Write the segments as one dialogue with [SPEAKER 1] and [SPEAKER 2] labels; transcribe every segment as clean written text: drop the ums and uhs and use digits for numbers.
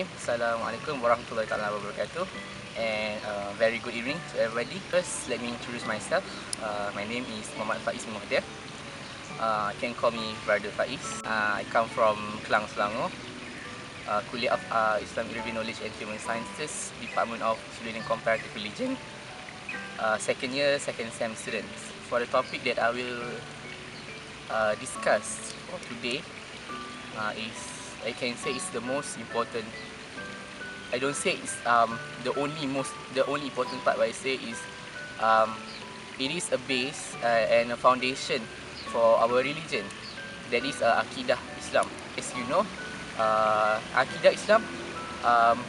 [SPEAKER 1] Bismillahirrahmanirrahim. Assalamualaikum warahmatullahi taala wabarakatuh. And very good evening to everybody. First, let me introduce myself. My name is Muhammad Faiz Muhdir. You can call me Brother Faiz. I come from Kelang, Selangor. Kuliah of Islamic Knowledge and Human Sciences, Department of Student and Comparative Religion. Second year, second sem students. For the topic that I will discuss for today is, I can say, it's the most important. I don't say it's the only important part, but I say is it is a base and a foundation for our religion. That is Aqidah Islam. As you know, Aqidah Islam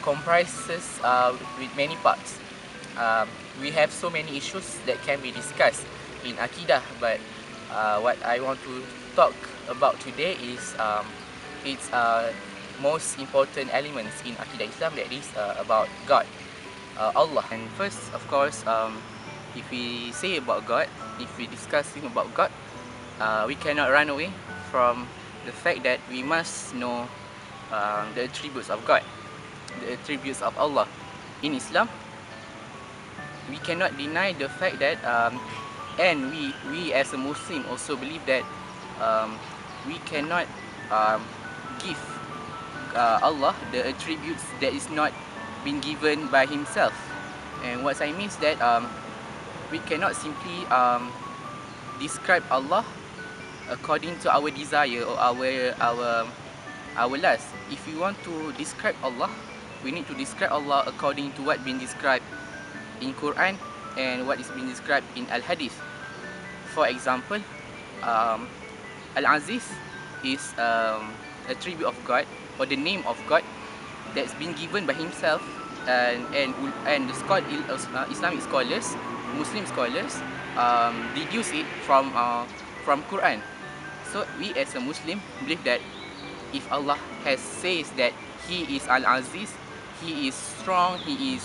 [SPEAKER 1] comprises with many parts. We have so many issues that can be discussed in Aqidah, but what I want to talk about today is its most important elements in Aqidah Islam, that is about God, Allah. And first, of course, if we say about God, if we discussing about God, we cannot run away from the fact that we must know the attributes of God, the attributes of Allah. In Islam, we cannot deny the fact that and we as a Muslim also believe that we cannot give Allah the attributes that is not been given by Himself. And what I mean is that we cannot simply describe Allah according to our desire or our lust. If we want to describe Allah, we need to describe Allah according to what been described in Quran and what is being described in Al-Hadith. For example, Al-Aziz is attribute of God, or the name of God, that's been given by Himself, and the Islamic scholars, Muslim scholars, deduce it from Quran. So we as a Muslim believe that if Allah has says that He is Al-Aziz, He is strong, He is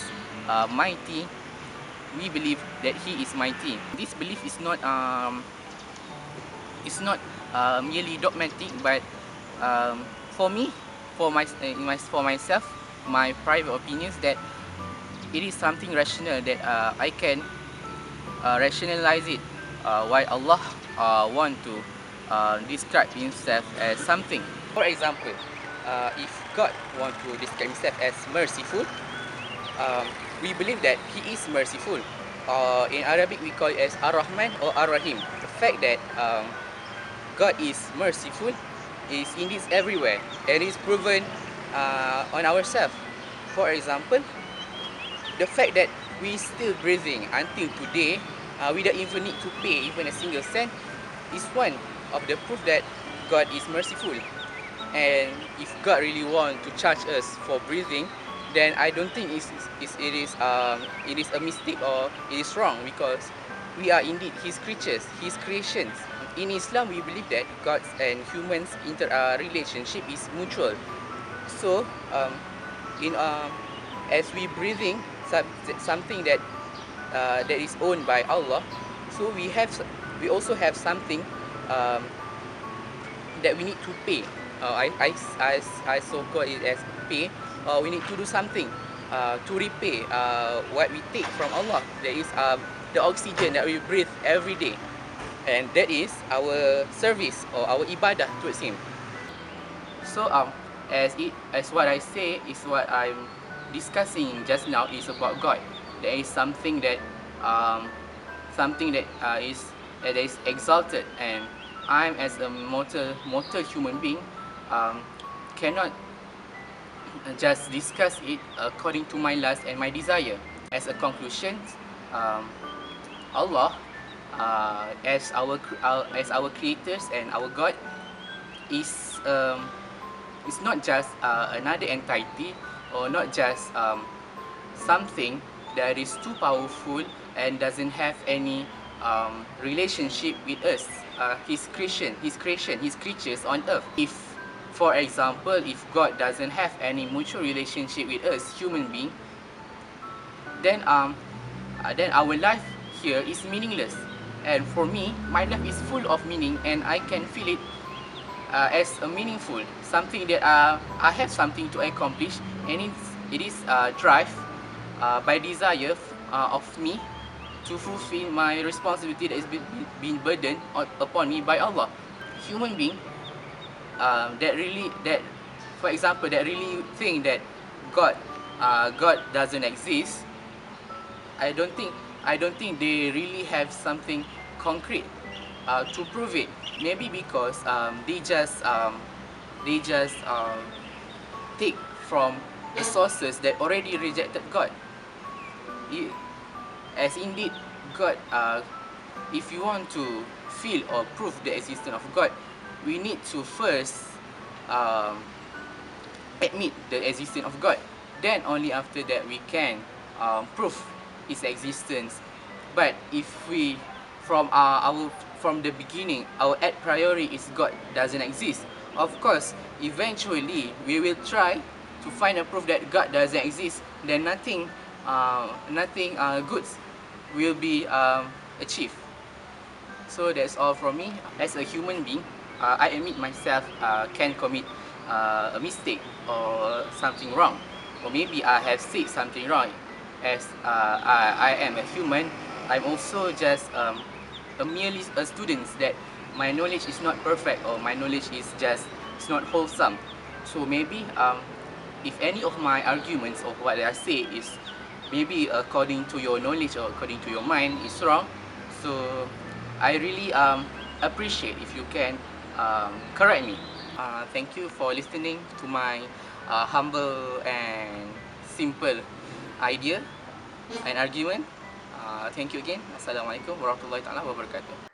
[SPEAKER 1] mighty, we believe that He is mighty. This belief is not merely dogmatic, but for me, for myself, my private opinions, that it is something rational, that I can rationalize it. Why Allah want to describe Himself as something. For example, if God want to describe Himself as merciful, we believe that He is merciful. In Arabic, we call it as Ar-Rahman or Ar-Rahim. The fact that God is merciful is indeed everywhere, and is proven on ourselves. For example, the fact that we still breathing until today without even need to pay even a single cent is one of the proof that God is merciful. And if God really want to charge us for breathing, then I don't think it is a mistake or it is wrong, because we are indeed His creatures, His creations. In Islam, we believe that God and humans relationship is mutual. So, as we breathing something that is owned by Allah, so we also have something that we need to pay. I so call it as pay. We need to do something to repay what we take from Allah. That is the oxygen that we breathe every day. And that is our service or our ibadah towards Him. So as what I say is what I'm discussing just now is about God. There is something that is exalted, and I'm as a mortal human being cannot just discuss it according to my lust and my desire. As a conclusion, Allah, as our creators and our God, is not just another entity, or not just something that is too powerful and doesn't have any relationship with us, His creatures on earth. If, for example, if God doesn't have any mutual relationship with us, human being, then our life here is meaningless. And for me, my life is full of meaning, and I can feel it as a meaningful, something that I have something to accomplish, and it is drive by desire of me to fulfill my responsibility that is being burdened upon me by Allah. Human being that for example that really think that God God doesn't exist. I don't think they really have something concrete to prove it. Maybe because they just take from the sources that already rejected God. As indeed God, if you want to feel or prove the existence of God, we need to first um, admit the existence of God. Then only after that we can prove its existence. But if we from the beginning our a priori is God doesn't exist, of course eventually we will try to find a proof that God doesn't exist. Then nothing good will be achieved. So that's all from me. As a human being, I admit myself can commit a mistake or something wrong, or maybe I have said something wrong. As I am a human, I'm also just merely a student that my knowledge is not perfect, or my knowledge is just it's not wholesome. So maybe if any of my arguments or what I say is maybe according to your knowledge or according to your mind is wrong, so I really appreciate if you can correct me. Thank you for listening to my humble and simple idea and argument. Thank you again. Assalamualaikum warahmatullahi taala wabarakatuh.